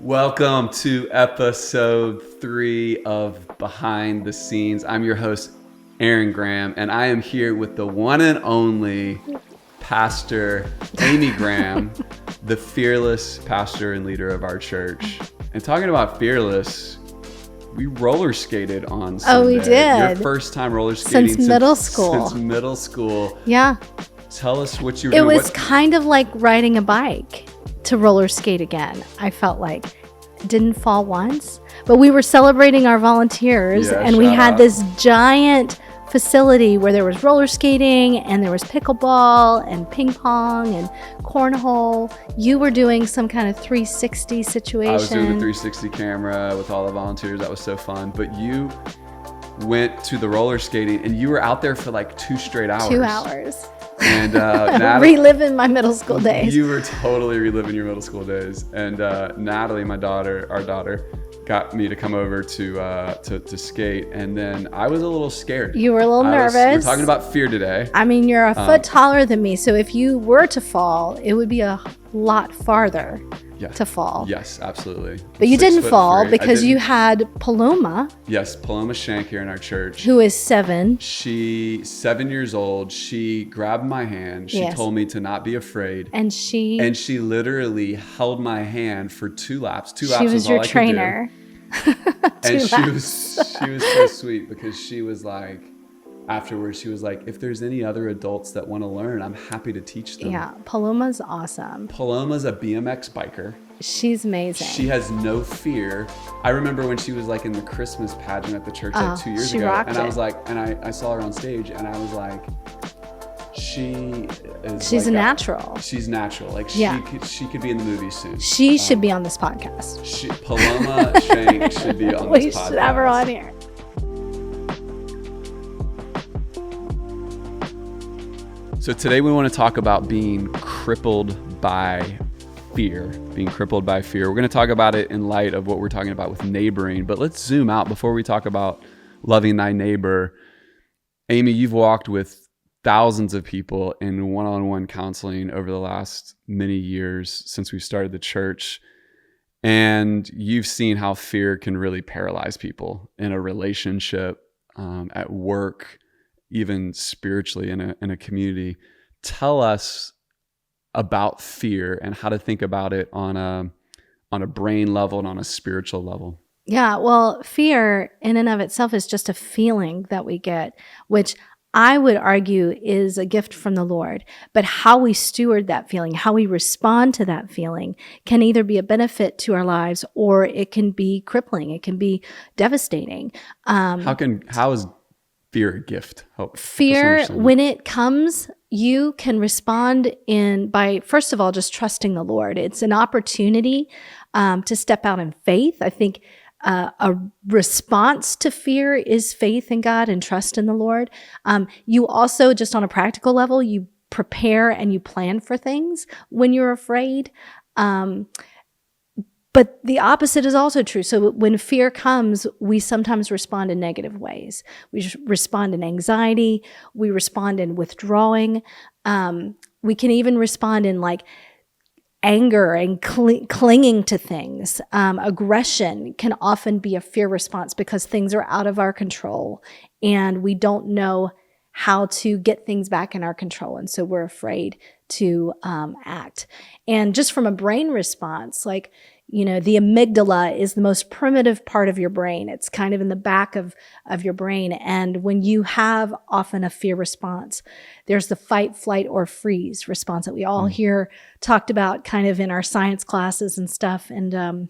Welcome to episode 3 of Behind the Scenes. I'm your host, Aaron Graham, and I am here with the one and only Pastor Amy Graham, the fearless pastor and leader of our church. And talking about fearless, we roller skated on Sunday. Oh, we did. Your first time roller skating since middle school. Since middle school. Yeah. Tell us what you were doing. doing. It was kind of like riding a bike to roller skate again. I felt like didn't fall once, but we were celebrating our volunteers, and we had this giant facility where there was roller skating and there was pickleball and ping pong and cornhole. You were doing some kind of 360 situation. I was doing the 360 camera with all the volunteers. That was so fun. But you went to the roller skating and you were out there for like 2 straight hours. 2 hours. And Natalie, reliving my middle school days. You were totally reliving your middle school days. And Natalie, our daughter, got me to come over to skate. And then I was a little scared. You were a little nervous. We're talking about fear today. I mean, you're a foot taller than me, so if you were to fall, it would be a lot farther to fall. Yes, absolutely. But you didn't fall because you had Paloma. Yes, Paloma Shank here in our church. Who is 7. She's 7 years old. She grabbed my hand. She told me to not be afraid. And she literally held my hand for 2 laps. 2 laps was was your all trainer. I could do. And she was so sweet because she was like, afterwards, she was like, if there's any other adults that want to learn, I'm happy to teach them. Yeah, Paloma's awesome. Paloma's a BMX biker. She's amazing. She has no fear. I remember when she was like in the Christmas pageant at the church like 2 years ago. And I was like, and I saw her on stage and I was like, she's a natural. She's natural. Like she could be in the movie soon. She should be on this podcast. Paloma Shank should be on this podcast. We should have her on here. So today we want to talk about being crippled by fear. Being crippled by fear. We're going to talk about it in light of what we're talking about with neighboring, but let's zoom out before we talk about loving thy neighbor. Amy, you've walked with thousands of people in one-on-one counseling over the last many years since we started the church, and you've seen how fear can really paralyze people in a relationship, at work, even spiritually in a community. Tell us about fear and how to think about it on a brain level and on a spiritual level. Yeah, well, fear in and of itself is just a feeling that we get, which I would argue is a gift from the Lord. But how we steward that feeling, how we respond to that feeling can either be a benefit to our lives or it can be crippling. It can be devastating. How is fear a gift? Fear, when it comes, you can respond by, first of all, just trusting the Lord. It's an opportunity to step out in faith. I think a response to fear is faith in God and trust in the Lord. You also, just on a practical level, you prepare and you plan for things when you're afraid. But the opposite is also true. So when fear comes, we sometimes respond in negative ways. We respond in anxiety. We respond in withdrawing. We can even respond in like anger and clinging to things. Aggression can often be a fear response because things are out of our control and we don't know how to get things back in our control. And so we're afraid to act. And just from a brain response, like, the amygdala is the most primitive part of your brain. It's kind of in the back of your brain. And when you have often a fear response, there's the fight, flight, or freeze response that we all hear talked about kind of in our science classes and stuff. And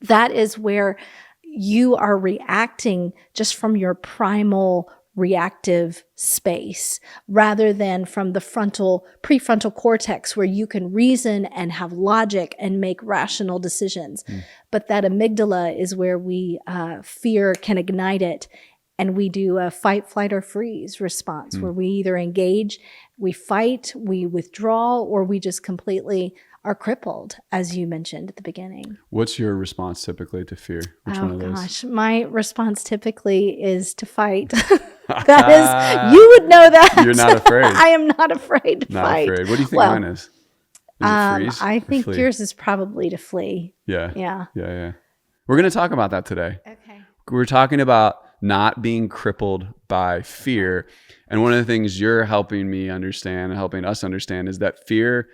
that is where you are reacting just from your primal reactive space rather than from the prefrontal cortex where you can reason and have logic and make rational decisions. But that amygdala is where fear can ignite it. And we do a fight, flight, or freeze response where we either engage, we fight, we withdraw, or we just completely are crippled, as you mentioned at the beginning. What's your response typically to fear? Which one of those? Gosh, my response typically is to fight. That is, you would know that. You're not afraid. I am not afraid to fight. Not afraid. What do you think mine is? freeze? I or think flee? yours is probably to flee. Yeah. Yeah. Yeah. We're going to talk about that today. Okay. We're talking about not being crippled by fear. And one of the things you're helping me understand and helping us understand is that fear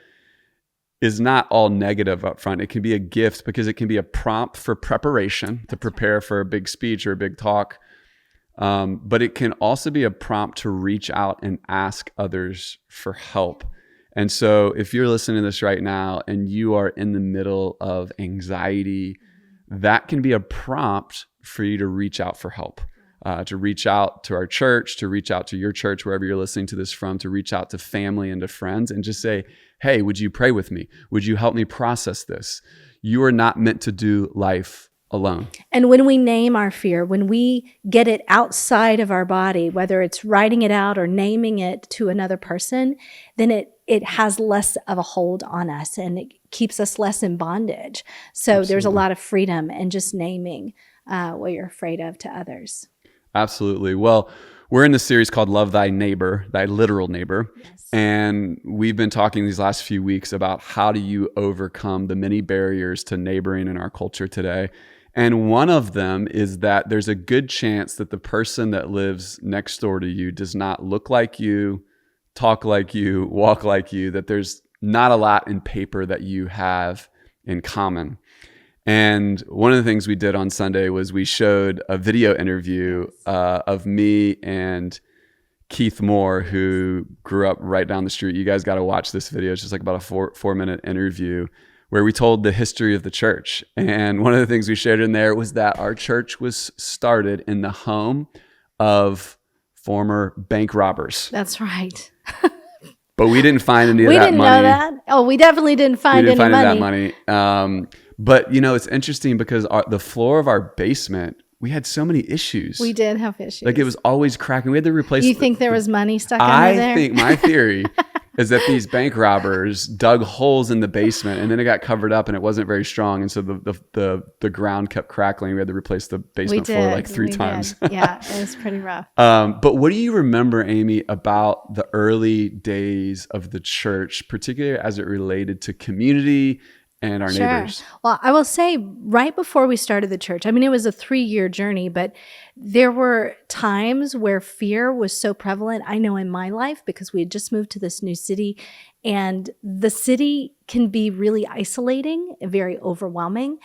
is not all negative up front. It can be a gift because it can be a prompt for preparation to prepare for a big speech or a big talk. But it can also be a prompt to reach out and ask others for help. And so if you're listening to this right now and you are in the middle of anxiety, that can be a prompt for you to reach out for help, to reach out to our church, to reach out to your church, wherever you're listening to this from, to reach out to family and to friends and just say, hey, would you pray with me? Would you help me process this? You are not meant to do life alone. And when we name our fear, when we get it outside of our body, whether it's writing it out or naming it to another person, then it has less of a hold on us and it keeps us less in bondage. So Absolutely. There's a lot of freedom in just naming what you're afraid of to others. Absolutely. Well, we're in this series called Love Thy Neighbor, Thy Literal Neighbor. Yes. And we've been talking these last few weeks about how do you overcome the many barriers to neighboring in our culture today. And one of them is that there's a good chance that the person that lives next door to you does not look like you, talk like you, walk like you, that there's not a lot in paper that you have in common. And one of the things we did on Sunday was we showed a video interview of me and Keith Moore, who grew up right down the street. You guys got to watch this video. It's just like about a four-minute interview where we told the history of the church. And one of the things we shared in there was that our church was started in the home of former bank robbers. That's right. But we didn't find any of We that didn't money. know that. Oh, we definitely didn't find any that money. money. But it's interesting because the floor of our basement, we had so many issues. We did have issues. Like it was always cracking. We had to replace. You think there was money stuck under there? I think my theory is that these bank robbers dug holes in the basement and then it got covered up and it wasn't very strong. And so the ground kept crackling. We had to replace the basement floor like three times. Yeah, it was pretty rough. But what do you remember, Amy, about the early days of the church, particularly as it related to community and our neighbors? Well, I will say right before we started the church, I mean, it was a 3-year journey, but there were times where fear was so prevalent. I know in my life, because we had just moved to this new city, and the city can be really isolating, very overwhelming,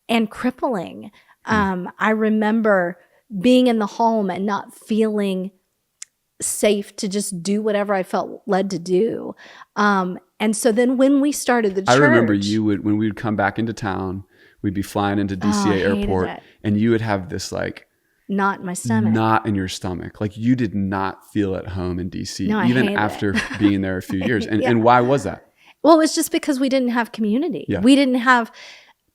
and crippling. I remember being in the home and not feeling safe to just do whatever I felt led to do. And so then when we started the church, I remember when we would come back into town, we'd be flying into DCA airport and you would have this like knot in my stomach. Knot in your stomach. Like you did not feel at home in DC, No, even after being there a few years. And why was that? Well, it was just because we didn't have community. Yeah. We didn't have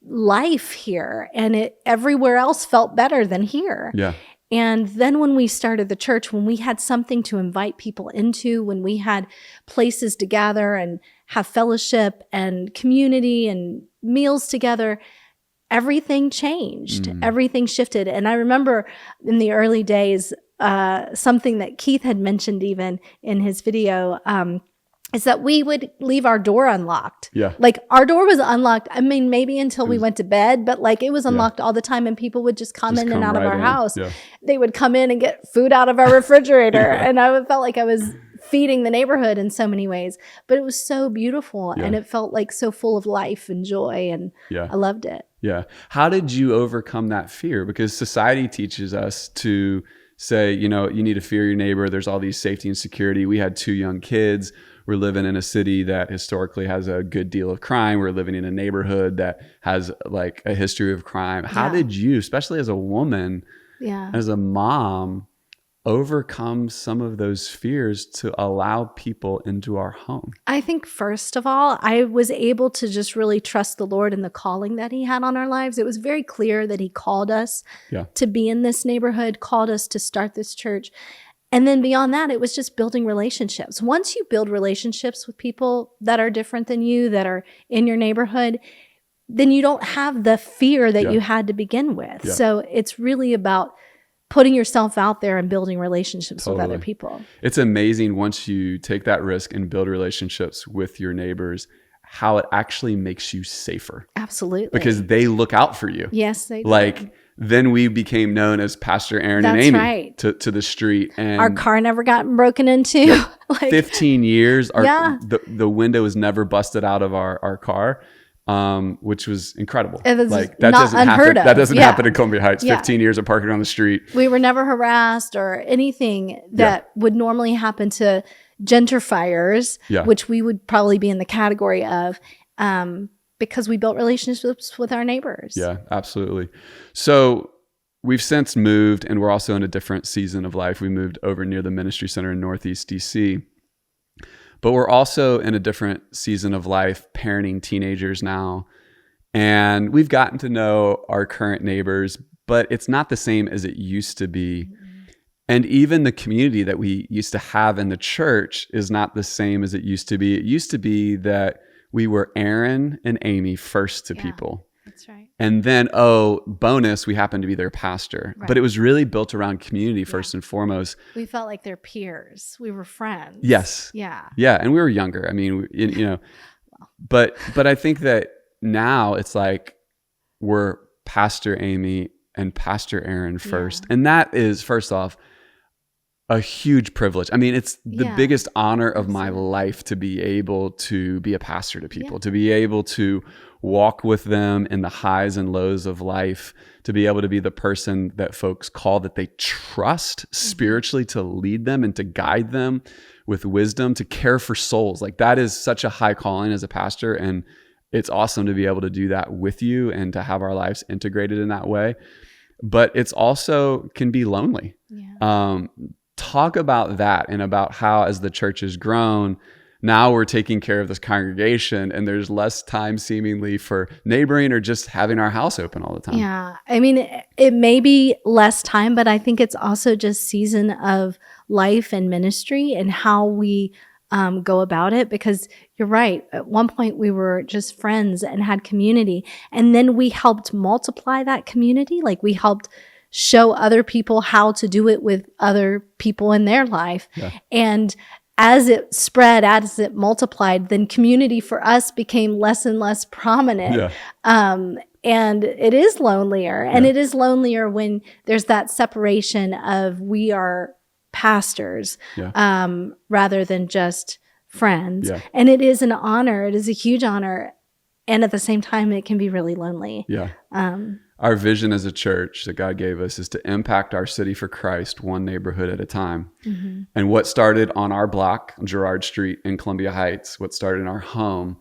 life here, and everywhere else felt better than here. Yeah. And then when we started the church, when we had something to invite people into, when we had places to gather and have fellowship and community and meals together, everything changed. Everything shifted. And I remember in the early days, something that Keith had mentioned even in his video, is that we would leave our door unlocked. Yeah. Like our door was unlocked. I mean, maybe until we went to bed, but like it was unlocked all the time and people would just come in and out of our house. Yeah. They would come in and get food out of our refrigerator. And I felt like I was feeding the neighborhood in so many ways, but it was so beautiful and it felt like so full of life and joy. And I loved it. Yeah. How did you overcome that fear? Because society teaches us to say, you need to fear your neighbor. There's all these safety and security. We had 2 young kids. We're living in a city that historically has a good deal of crime. We're living in a neighborhood that has like a history of crime. How did you, especially as a woman, as a mom, overcome some of those fears to allow people into our home? I think first of all, I was able to just really trust the Lord and the calling that he had on our lives. It was very clear that he called us to be in this neighborhood, called us to start this church. And then beyond that, it was just building relationships. Once you build relationships with people that are different than you, that are in your neighborhood, then you don't have the fear that you had to begin with. So it's really about putting yourself out there and building relationships with other people. It's amazing once you take that risk and build relationships with your neighbors, how it actually makes you safer. Absolutely. Because they look out for you. Yes, they do. Like, then we became known as Pastor Aaron and Amy right. to the street. And our car never got broken into. 15 years, the window was never busted out of our car, which was incredible. Like that doesn't happen. That doesn't happen in Columbia Heights. 15 years of parking on the street. We were never harassed or anything that would normally happen to gentrifiers, which we would probably be in the category of, because we built relationships with our neighbors. Yeah, absolutely. So we've since moved, and we're also in a different season of life. We moved over near the ministry center in Northeast DC. But we're also in a different season of life, parenting teenagers now. And we've gotten to know our current neighbors, but it's not the same as it used to be. Mm-hmm. And even the community that we used to have in the church is not the same as it used to be. It used to be that we were Aaron and Amy first to people. That's right. And then, bonus, we happened to be their pastor. Right. But it was really built around community first and foremost. We felt like their peers. We were friends. Yes. Yeah. Yeah. And we were younger. I mean, but I think that now it's like we're Pastor Amy and Pastor Aaron first. And that is, first off, a huge privilege. I mean, it's the biggest honor of my life to be able to be a pastor to people, to be able to walk with them in the highs and lows of life, to be able to be the person that folks call that they trust spiritually, to lead them and to guide them with wisdom, to care for souls. Like, that is such a high calling as a pastor. And it's awesome to be able to do that with you and to have our lives integrated in that way. But it's also can be lonely. Yeah. Talk about that and about how, as the church has grown, now we're taking care of this congregation and there's less time seemingly for neighboring or just having our house open all the time. Yeah. I mean, it may be less time, but I think it's also just season of life and ministry and how we go about it, because you're right. At one point we were just friends and had community, and then we helped multiply that community. Like, we helped show other people how to do it with other people in their life. Yeah. And as it spread, as it multiplied, then community for us became less and less prominent. Yeah. And it is lonelier. And it is lonelier when there's that separation of we are pastors rather than just friends. Yeah. And it is an honor. It is a huge honor. And at the same time, it can be really lonely. Yeah. Our vision as a church that God gave us is to impact our city for Christ, one neighborhood at a time. Mm-hmm. And what started on our block, on Girard Street in Columbia Heights, what started in our home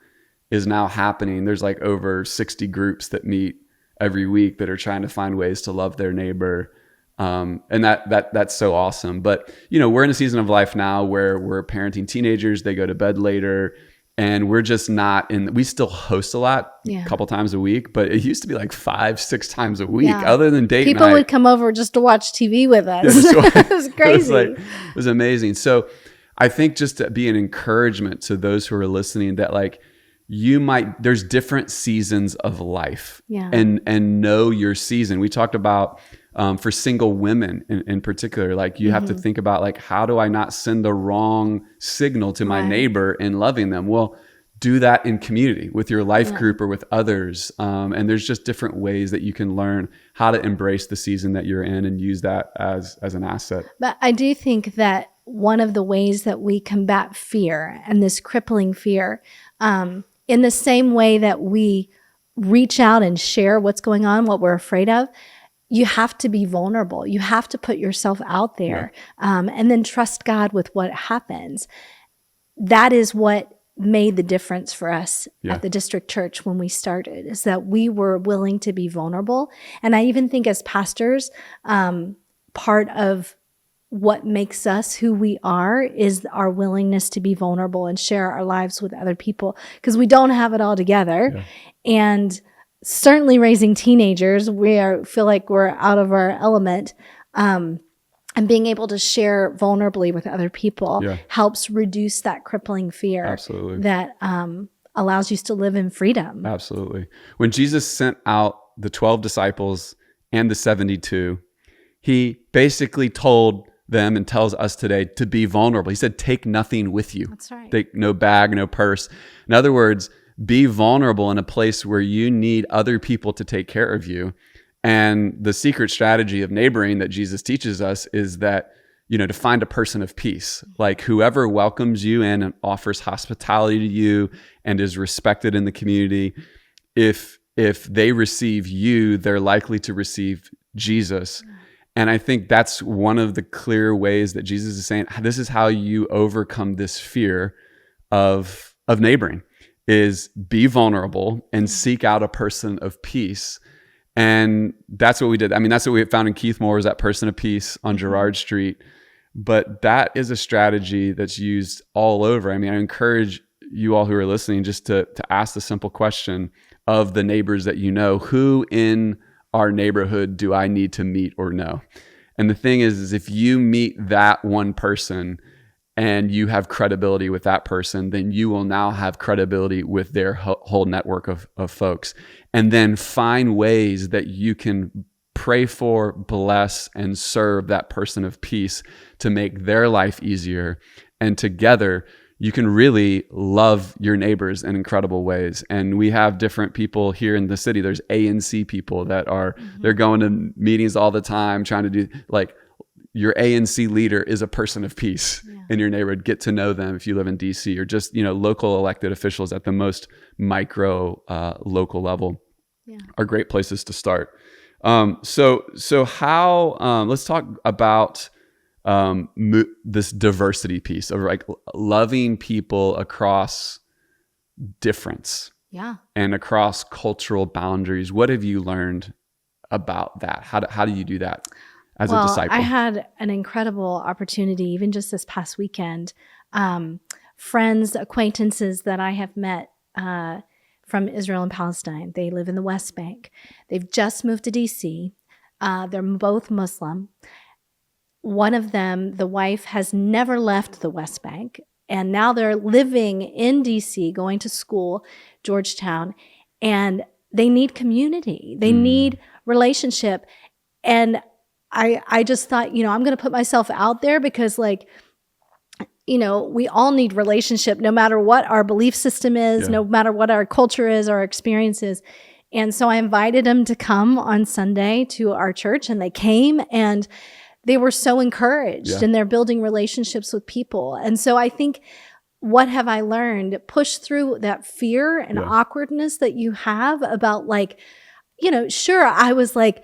is now happening. There's like over 60 groups that meet every week that are trying to find ways to love their neighbor. And that's so awesome. But, we're in a season of life now where we're parenting teenagers. They go to bed later. And we're just not we still host a lot, a couple times a week, but it used to be like 5-6 times a week, other than date night. People would come over just to watch TV with us. It was crazy. It was amazing. So I think just to be an encouragement to those who are listening that there's different seasons of life and know your season. We talked about for single women in particular, you have to think about how do I not send the wrong signal to my neighbor in loving them? Well, do that in community with your life group or with others. And there's just different ways that you can learn how to embrace the season that you're in and use that as an asset. But I do think that one of the ways that we combat fear and this crippling fear, in the same way that we reach out and share what's going on, what we're afraid of, you have to be vulnerable. You have to put yourself out there and then trust God with what happens. That is what made the difference for us at the district church when we started, is that we were willing to be vulnerable. And I even think as pastors, part of what makes us who we are is our willingness to be vulnerable and share our lives with other people, because we don't have it all together. Yeah. And certainly raising teenagers, feel like we're out of our element. And being able to share vulnerably with other people helps reduce that crippling fear that allows you to live in freedom. Absolutely. When Jesus sent out the 12 disciples and the 72, he basically told them and tells us today to be vulnerable. He said, take nothing with you. That's right. Take no bag, no purse. In other words, be vulnerable in a place where you need other people to take care of you. And the secret strategy of neighboring that Jesus teaches us is that, to find a person of peace, like whoever welcomes you in and offers hospitality to you and is respected in the community. If they receive you, they're likely to receive Jesus. And I think that's one of the clear ways that Jesus is saying, this is how you overcome this fear of neighboring, is be vulnerable and seek out a person of peace. And that's what we did. I mean, that's what we found in Keithmore, was that person of peace on Girard Street. But that is a strategy that's used all over. I mean, I encourage you all who are listening just to ask the simple question of the neighbors that you know, who in our neighborhood do I need to meet or know? And the thing is if you meet that one person and you have credibility with that person, then you will now have credibility with their whole network of folks. And then find ways that you can pray for, bless, and serve that person of peace to make their life easier. And together, you can really love your neighbors in incredible ways. And we have different people here in the city. There's A and C people that are, they're going to meetings all the time, trying to do, like, your A and C leader is a person of peace in your neighborhood. Get to know them if you live in DC, or just, local elected officials at the most micro local level are great places to start. So how, let's talk about this diversity piece of like loving people across difference and across cultural boundaries. What have you learned about that? How do you do that as a disciple? I had an incredible opportunity, even just this past weekend. Friends, acquaintances that I have met from Israel and Palestine. They live in the West Bank. They've just moved to DC. They're both Muslim. One of them, the wife, has never left the West Bank, and now they're living in DC, going to school, Georgetown, and they need community. They need relationship. And I just thought, I'm going to put myself out there because, we all need relationship, no matter what our belief system is, no matter what our culture is, our experience is. And so I invited them to come on Sunday to our church, and they came, and they were so encouraged, and they're building relationships with people. And so I think, what have I learned? Push through that fear and awkwardness that you have about, sure, I was like,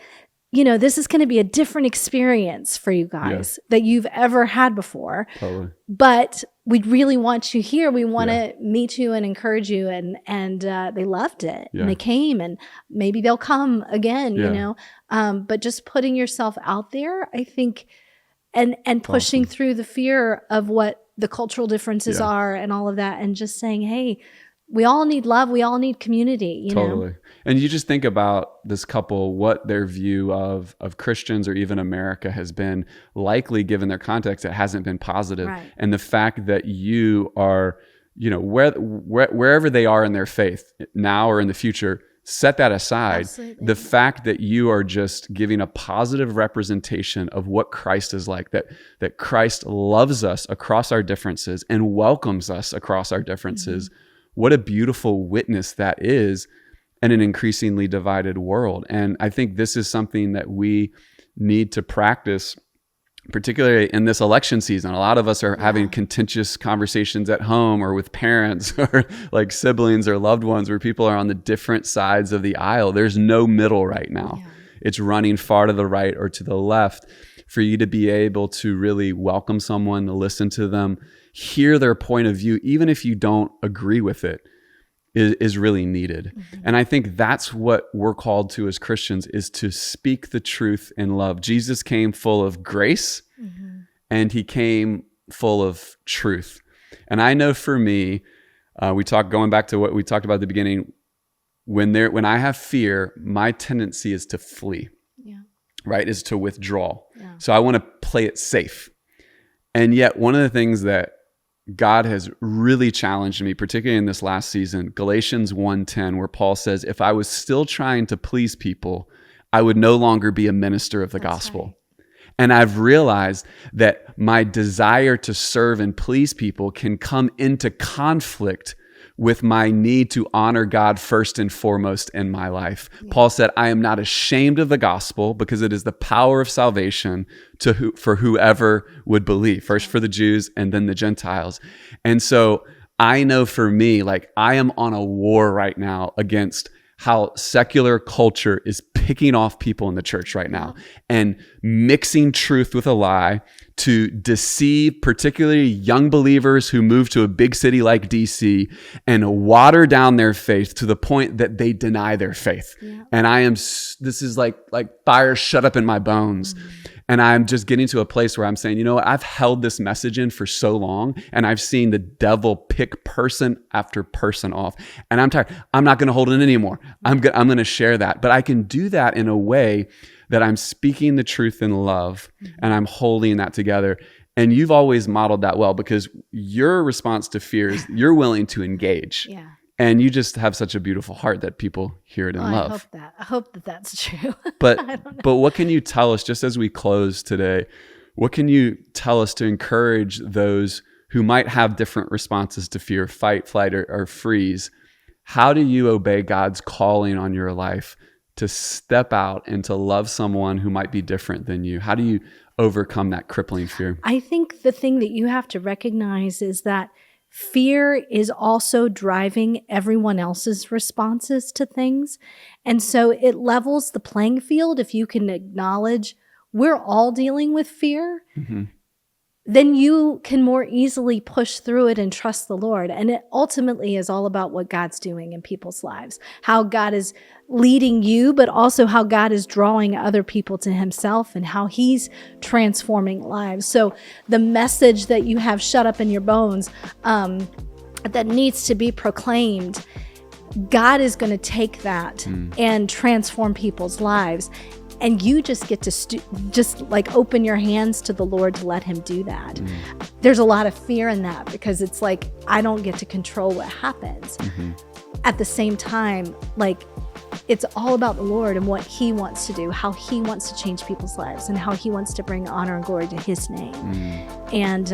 this is going to be a different experience for you guys that you've ever had before. Totally. But we really want you here. We want to meet you and encourage you. And they loved it. And they came, and maybe they'll come again, but just putting yourself out there, I think, and pushing through the fear of what the cultural differences are and all of that, and just saying, hey, we all need love. We all need community, you know? And you just think about this couple, what their view of Christians or even America has been. Likely, given their context, it hasn't been positive. Right. And the fact that you are, wherever they are in their faith, now or in the future, set that aside. Absolutely. The fact that you are just giving a positive representation of what Christ is like, that Christ loves us across our differences and welcomes us across our differences. Mm-hmm. What a beautiful witness that is in an increasingly divided world. And I think this is something that we need to practice, particularly in this election season. A lot of us are having contentious conversations at home or with parents or like siblings or loved ones where people are on the different sides of the aisle. There's no middle right now. Yeah. It's running far to the right or to the left. For you to be able to really welcome someone, to listen to them, hear their point of view, even if you don't agree with it, is really needed. Mm-hmm. And I think that's what we're called to as Christians, is to speak the truth in love. Jesus came full of grace, and he came full of truth. And I know for me, going back to what we talked about at the beginning, when I have fear, my tendency is to flee. Right, is to withdraw. Yeah. So I want to play it safe. And yet one of the things that God has really challenged me, particularly in this last season, Galatians 1:10, where Paul says, if I was still trying to please people, I would no longer be a minister of the gospel. Right. And I've realized that my desire to serve and please people can come into conflict with my need to honor God first and foremost in my life. Yeah. Paul said, I am not ashamed of the gospel because it is the power of salvation for whoever would believe, first for the Jews and then the Gentiles. And so I know for me, like I am on a war right now against how secular culture is picking off people in the church right now and mixing truth with a lie to deceive particularly young believers who move to a big city like DC and water down their faith to the point that they deny their faith. Yeah. And this is like fire shut up in my bones. Mm-hmm. And I'm just getting to a place where I'm saying, you know what? I've held this message in for so long and I've seen the devil pick person after person off. And I'm tired. I'm not going to hold it anymore. I'm going to share that. But I can do that in a way that I'm speaking the truth in love and I'm holding that together. And you've always modeled that well because your response to fear is you're willing to engage. Yeah. And you just have such a beautiful heart that people hear it and love. I hope that that's true. But what can you tell us, just as we close today, what can you tell us to encourage those who might have different responses to fear, fight, flight, or freeze? How do you obey God's calling on your life to step out and to love someone who might be different than you? How do you overcome that crippling fear? I think the thing that you have to recognize is that fear is also driving everyone else's responses to things. And so it levels the playing field. If you can acknowledge we're all dealing with fear, then you can more easily push through it and trust the Lord. And it ultimately is all about what God's doing in people's lives, how God is leading you, but also how God is drawing other people to himself and how he's transforming lives. So the message that you have shut up in your bones that needs to be proclaimed, God is going to take that and transform people's lives. And you just get to just like open your hands to the Lord to let him do that. There's a lot of fear in that because it's like, I don't get to control what happens. At the same time, like it's all about the Lord and what he wants to do, how he wants to change people's lives and how he wants to bring honor and glory to his name. And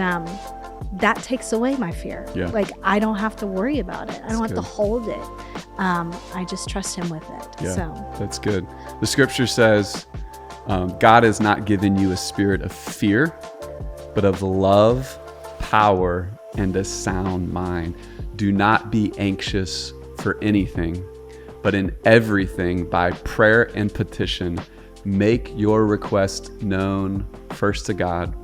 that takes away my fear. Yeah. Like I don't have to worry about it. I don't have to hold it. I just trust him with it. Yeah, so that's good. The scripture says, God has not given you a spirit of fear, but of love, power, and a sound mind. Do not be anxious for anything, but in everything by prayer and petition, make your request known first to God,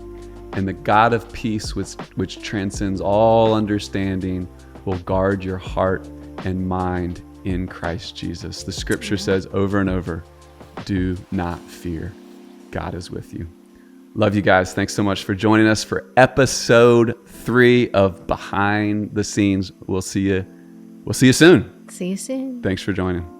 and the God of peace, which transcends all understanding, will guard your heart and mind in Christ Jesus. The scripture says over and over, do not fear. God is with you. Love you guys. Thanks so much for joining us for episode 3 of Behind the Scenes. We'll see you soon. See you soon. Thanks for joining.